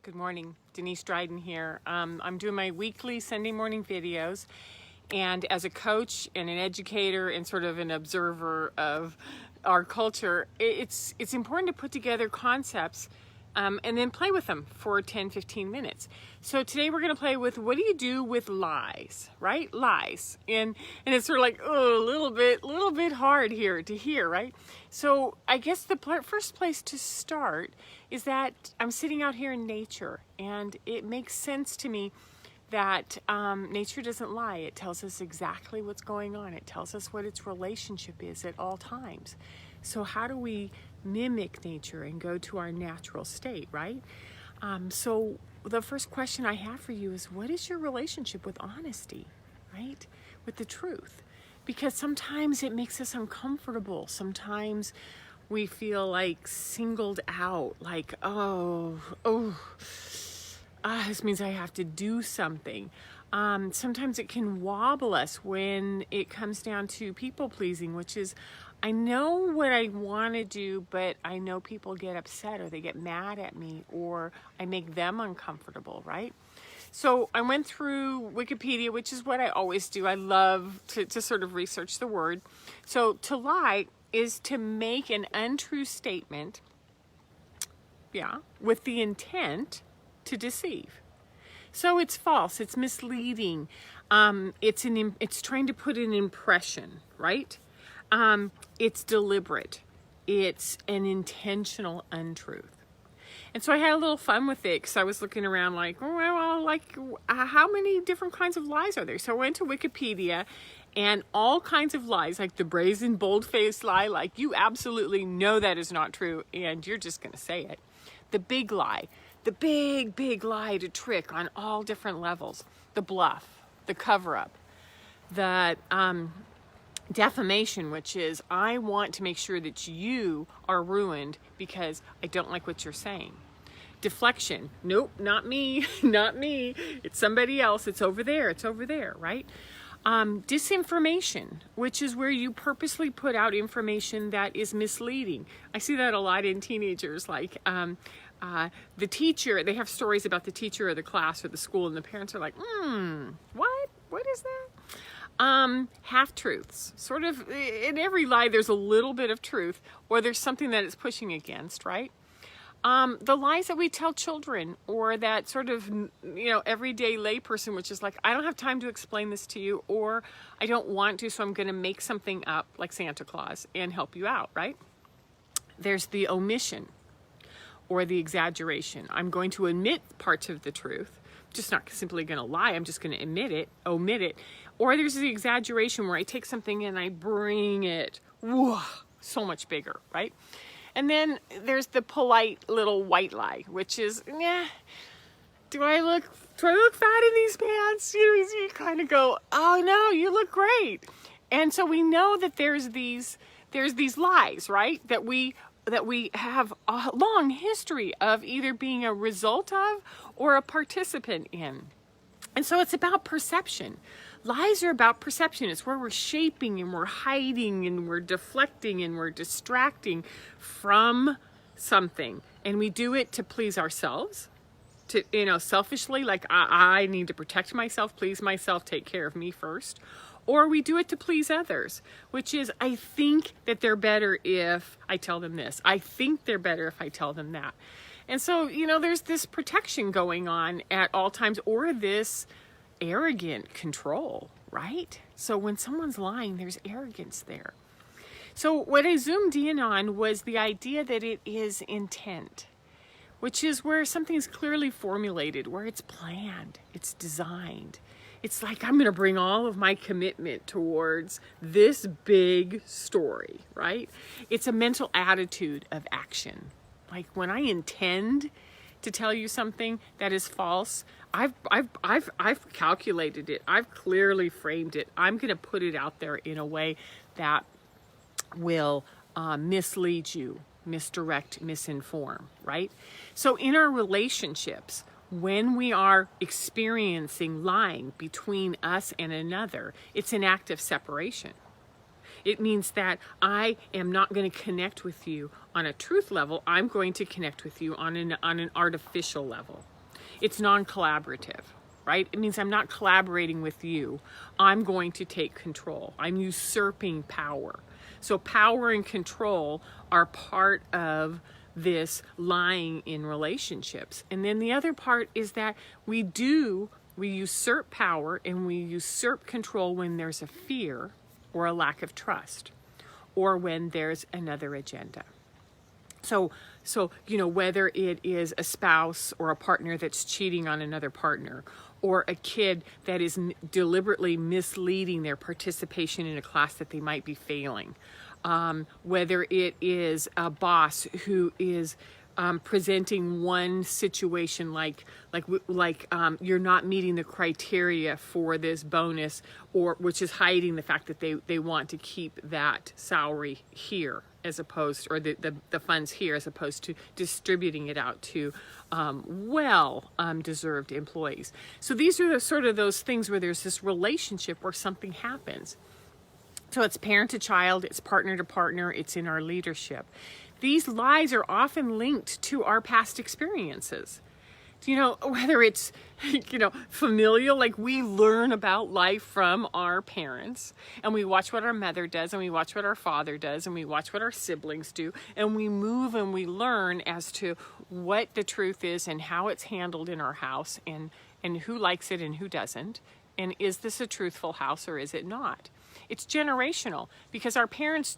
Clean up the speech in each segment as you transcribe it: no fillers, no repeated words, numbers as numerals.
Good morning, Denise Dryden here. I'm doing my weekly Sunday morning videos, and as a coach and an educator and sort of an observer of our culture, it's important to put together concepts and then play with them for 10-15 minutes. So today we're going to play with, what do you do with lies, right? Lies. And it's sort of like, oh, a little bit hard here to hear, right? So I guess the first place to start is that I'm sitting out here in nature, and it makes sense to me that nature doesn't lie. It tells us exactly what's going on. It tells us what its relationship is at all times. So how do we mimic nature and go to our natural state, right? So the first question I have for you is, what is your relationship with honesty, right? With the truth? Because sometimes it makes us uncomfortable. Sometimes we feel like singled out, like, this means I have to do something. Sometimes it can wobble us when it comes down to people pleasing, which is, I know what I want to do, but I know people get upset or they get mad at me or I make them uncomfortable, right? So I went through Wikipedia, which is what I always do. I love to sort of research the word. So to lie is to make an untrue statement, with the intent to deceive. So it's false, it's misleading, it's trying to put an impression, right? It's deliberate, it's an intentional untruth. And so I had a little fun with it because I was looking around like, how many different kinds of lies are there? So I went to Wikipedia, and all kinds of lies, like the brazen, bold-faced lie, like you absolutely know that is not true, and you're just going to say it. The big lie, the big lie to trick on all different levels. The bluff, the cover-up, the defamation, which is, I want to make sure that you are ruined because I don't like what you're saying. Deflection, nope, not me, not me. It's somebody else. It's over there, right? Disinformation, which is where you purposely put out information that is misleading. I see that a lot in teenagers, like the teacher, they have stories about the teacher or the class or the school, and the parents are like, what is that? Half-truths. Sort of, in every lie there's a little bit of truth, or there's something that it's pushing against, right? The lies that we tell children, or that sort of, everyday layperson, which is like, I don't have time to explain this to you, or I don't want to, so I'm going to make something up like Santa Claus and help you out, right? There's the omission or the exaggeration. I'm going to omit parts of the truth, just not simply going to lie. I'm just going to omit it. Or there's the exaggeration where I take something and I bring it, so much bigger, right? And then there's the polite little white lie, which is, do I look fat in these pants? You kind of go, oh no, you look great. And so we know that there's these lies, right? That we have a long history of either being a result of or a participant in. And so it's about perception. Lies are about perception. It's where we're shaping and we're hiding and we're deflecting and we're distracting from something. And we do it to please ourselves, to, selfishly, like I need to protect myself, please myself, take care of me first. Or we do it to please others, which is, I think that they're better if I tell them this. I think they're better if I tell them that. And so, there's this protection going on at all times, or this arrogant control, right? So when someone's lying, there's arrogance there. So what I zoomed in on was the idea that it is intent, which is where something is clearly formulated, where it's planned, it's designed. It's like, I'm going to bring all of my commitment towards this big story, right? It's a mental attitude of action. Like when I intend to tell you something that is false, I've calculated it. I've clearly framed it. I'm going to put it out there in a way that will mislead you, misdirect, misinform, right? So in our relationships, when we are experiencing lying between us and another, it's an act of separation. It means that I am not going to connect with you on a truth level. I'm going to connect with you on an artificial level, It's non-collaborative, right? It means I'm not collaborating with you. I'm going to take control. I'm usurping power. So power and control are part of this lying in relationships. And then the other part is that we usurp power and we usurp control when there's a fear or a lack of trust, or when there's another agenda. So, whether it is a spouse or a partner that's cheating on another partner, or a kid that is deliberately misleading their participation in a class that they might be failing, whether it is a boss who is presenting one situation like you're not meeting the criteria for this bonus, or which is hiding the fact that they want to keep that salary here as opposed, or the funds here as opposed to distributing it out to deserved employees. So these are those things where there's this relationship where something happens. So it's parent to child, it's partner to partner, it's in our leadership. These lies are often linked to our past experiences. Whether it's, familial, like we learn about life from our parents, and we watch what our mother does, and we watch what our father does, and we watch what our siblings do, and we move and we learn as to what the truth is and how it's handled in our house, and who likes it and who doesn't, and is this a truthful house or is it not? It's generational, because our parents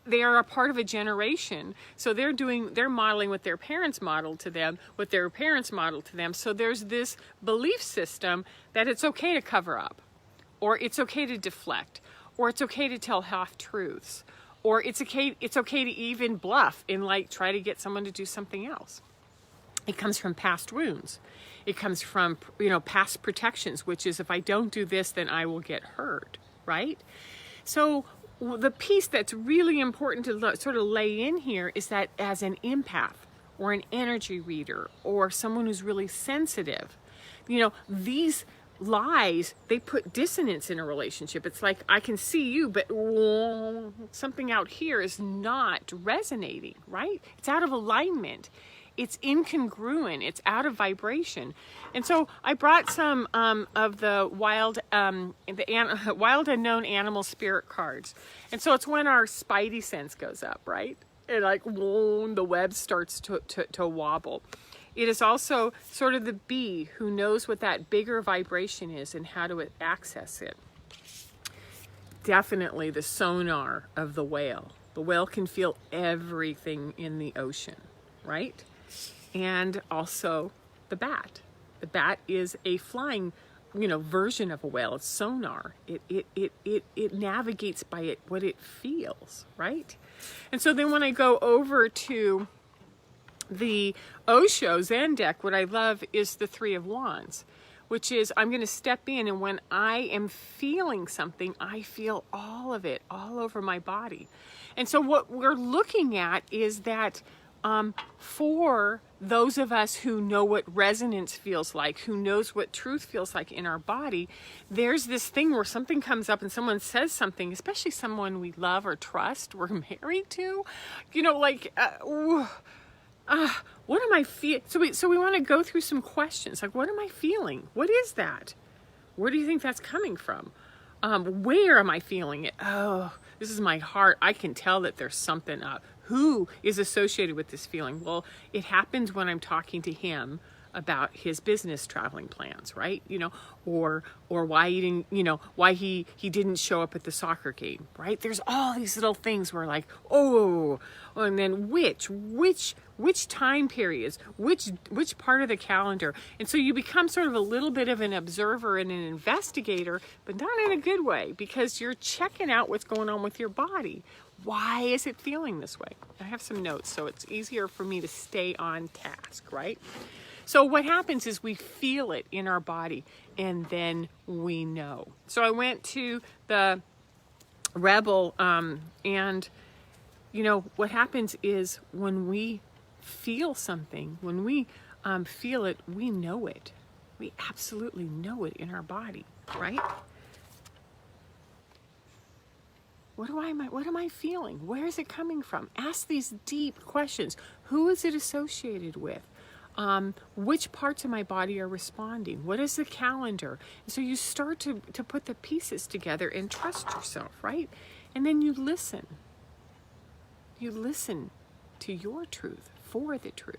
they are a part of a generation. So they're modeling what their parents modeled to them, what their parents modeled to them. So there's this belief system that it's okay to cover up, or it's okay to deflect, or it's okay to tell half truths, or it's okay to even bluff and try to get someone to do something else. It comes from past wounds. It comes from, past protections, which is if I don't do this, then I will get hurt, right? So the piece that's really important to sort of lay in here is that as an empath or an energy reader or someone who's really sensitive, these lies, they put dissonance in a relationship. It's like, I can see you, but something out here is not resonating, right? It's out of alignment. It's incongruent. It's out of vibration. And so I brought some of the wild unknown animal spirit cards. And so it's when our spidey sense goes up, right? And the web starts to wobble. It is also sort of the bee who knows what that bigger vibration is and how to access it. Definitely the sonar of the whale. The whale can feel everything in the ocean, right? And also the bat. The bat is a flying, version of a whale. It's sonar. It navigates by what it feels, right? And so then when I go over to the Osho Zen deck, what I love is the Three of Wands, which is I'm going to step in, and when I am feeling something, I feel all of it all over my body. And so what we're looking at is that for those of us who know what resonance feels like, who knows what truth feels like in our body, there's this thing where something comes up and someone says something, especially someone we love or trust, we're married to, what am I feeling? So we want to go through some questions, like, what am I feeling? What is that? Where do you think that's coming from? Where am I feeling it? Oh, this is my heart. I can tell that there's something up. Who is associated with this feeling? Well, it happens when I'm talking to him about his business traveling plans, right? Or why he didn't, why he didn't show up at the soccer game, right? There's all these little things where and then which time periods, which part of the calendar. And so you become sort of a little bit of an observer and an investigator, but not in a good way, because you're checking out what's going on with your body. Why is it feeling this way? I have some notes, so it's easier for me to stay on task, right? So what happens is we feel it in our body, and then we know. So I went to the Rebel, and what happens is when we feel something, when we feel it, we know it. We absolutely know it in our body, right? What am I feeling? Where is it coming from? Ask these deep questions. Who is it associated with? Which parts of my body are responding? What is the calendar? And so you start to put the pieces together and trust yourself, right? And then you listen. You listen to your truth, for the truth.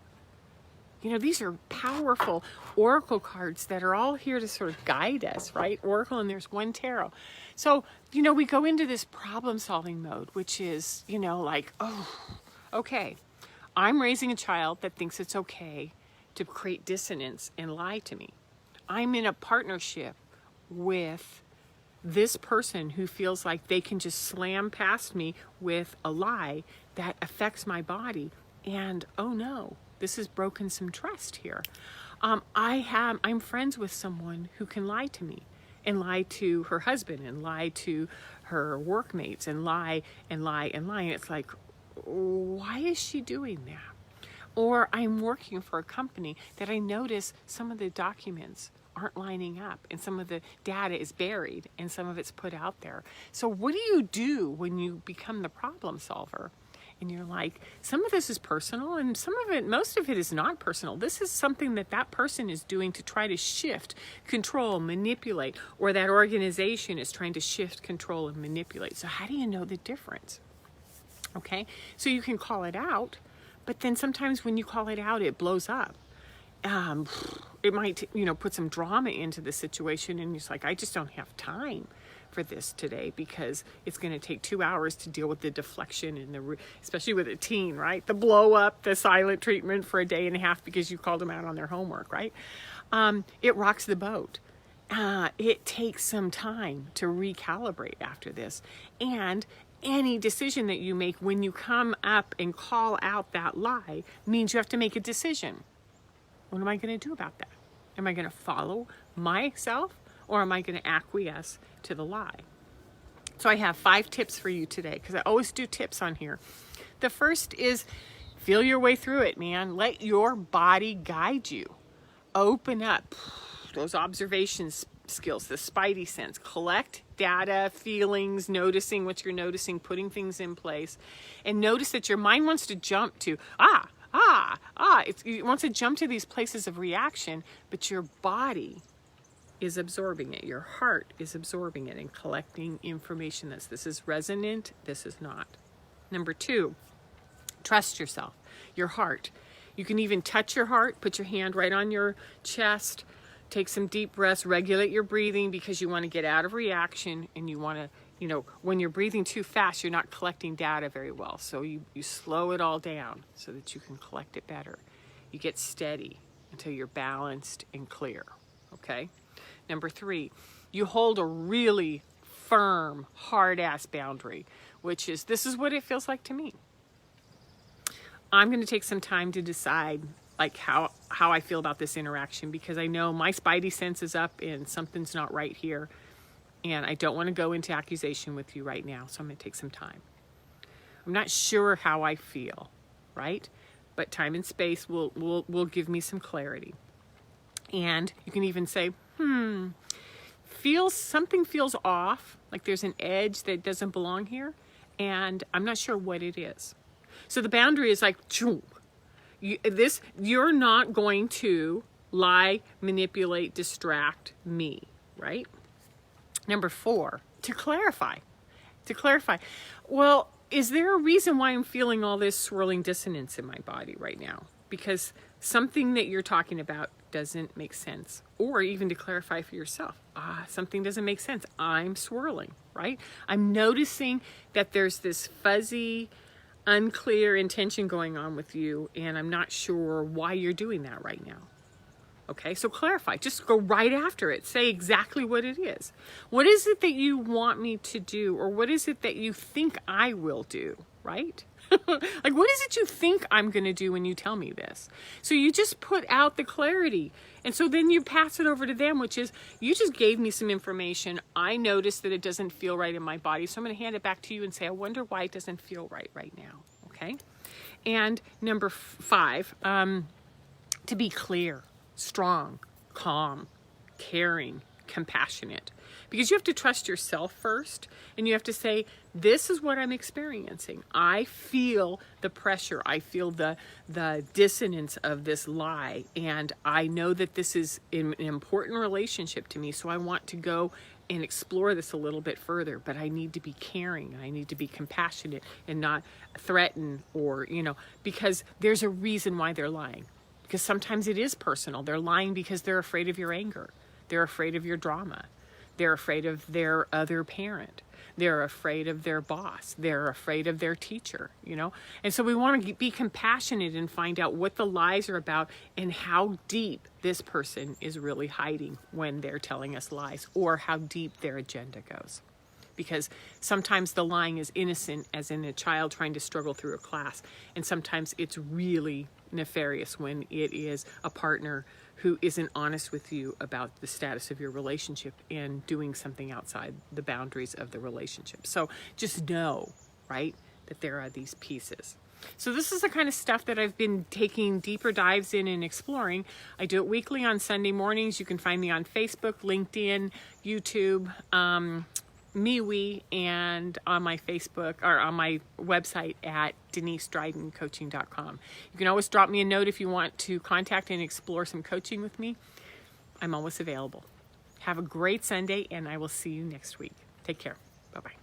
You know, these are powerful oracle cards that are all here to sort of guide us, right? Oracle, and there's one tarot. So, you know, we go into this problem-solving mode, which is, you know, like, oh, okay, I'm raising a child that thinks it's okay to create dissonance and lie to me. I'm in a partnership with this person who feels like they can just slam past me with a lie that affects my body. And, oh no, this has broken some trust here. I'm friends with someone who can lie to me and lie to her husband and lie to her workmates and lie and lie and lie. And it's like, why is she doing that? Or I'm working for a company that I notice some of the documents aren't lining up and some of the data is buried and some of it's put out there. So what do you do when you become the problem solver? And you're like, some of this is personal and some of it, most of it is not personal. This is something that that person is doing to try to shift, control, manipulate, or that organization is trying to shift, control, and manipulate. So how do you know the difference? Okay, so you can call it out, but then sometimes when you call it out, it blows up. It might, you know, put some drama into the situation, and it's like, I just don't have time for this today because it's going to take 2 hours to deal with the deflection and especially with a teen, right? The blow up, the silent treatment for a day and a half because you called them out on their homework, right? It rocks the boat. It takes some time to recalibrate after this. And any decision that you make when you come up and call out that lie means you have to make a decision. What am I going to do about that? Am I going to follow myself or am I going to acquiesce to the lie? So I have 5 tips for you today because I always do tips on here. The first is feel your way through it, man. Let your body guide you. Open up those observation skills, the spidey sense. Collect data, feelings, noticing what you're noticing, putting things in place. And notice that your mind wants to jump to, it wants to jump to these places of reaction, but your body is absorbing it. Your heart is absorbing it and collecting information this is resonant, this is not. Number 2, trust yourself, your heart. You can even touch your heart, put your hand right on your chest, take some deep breaths, regulate your breathing because you want to get out of reaction and you want to, you know, when you're breathing too fast, you're not collecting data very well. So you slow it all down so that you can collect it better. You get steady until you're balanced and clear, okay? Number 3, you hold a really firm, hard-ass boundary, which is, this is what it feels like to me. I'm going to take some time to decide like how I feel about this interaction because I know my spidey sense is up and something's not right here. And I don't want to go into accusation with you right now, so I'm going to take some time. I'm not sure how I feel, right? But time and space will give me some clarity. And you can even say, something feels off, like there's an edge that doesn't belong here, and I'm not sure what it is. So the boundary is like, you're not going to lie, manipulate, distract me, right? Number 4, to clarify. Well, is there a reason why I'm feeling all this swirling dissonance in my body right now? Because something that you're talking about doesn't make sense. Or even to clarify for yourself, something doesn't make sense. I'm swirling, right? I'm noticing that there's this fuzzy, unclear intention going on with you, and I'm not sure why you're doing that right now. Okay, so clarify. Just go right after it. Say exactly what it is. What is it that you want me to do? Or what is it that you think I will do, right? Like, what is it you think I'm going to do when you tell me this? So you just put out the clarity. And so then you pass it over to them, which is, you just gave me some information. I noticed that it doesn't feel right in my body. So I'm going to hand it back to you and say, I wonder why it doesn't feel right now. Okay? And number 5, to be clear, strong, calm, caring, compassionate. because you have to trust yourself first, and you have to say, this is what I'm experiencing. I feel the pressure. I feel the dissonance of this lie, and I know that this is an important relationship to me, so I want to go and explore this a little bit further, but I need to be caring. I need to be compassionate and not threaten, or, because there's a reason why they're lying. Because sometimes it is personal. They're lying because they're afraid of your anger. They're afraid of your drama. They're afraid of their other parent. They're afraid of their boss. They're afraid of their teacher, And so we want to be compassionate and find out what the lies are about and how deep this person is really hiding when they're telling us lies, or how deep their agenda goes. Because sometimes the lying is innocent, as in a child trying to struggle through a class. And sometimes it's really nefarious when it is a partner who isn't honest with you about the status of your relationship and doing something outside the boundaries of the relationship. So just know, right, that there are these pieces. So this is the kind of stuff that I've been taking deeper dives in and exploring. I do it weekly on Sunday mornings. You can find me on Facebook, LinkedIn, YouTube, MeWe, and on my Facebook, or on my website at DeniseDrydenCoaching.com. You can always drop me a note if you want to contact and explore some coaching with me. I'm always available. Have a great Sunday, and I will see you next week. Take care. Bye-bye.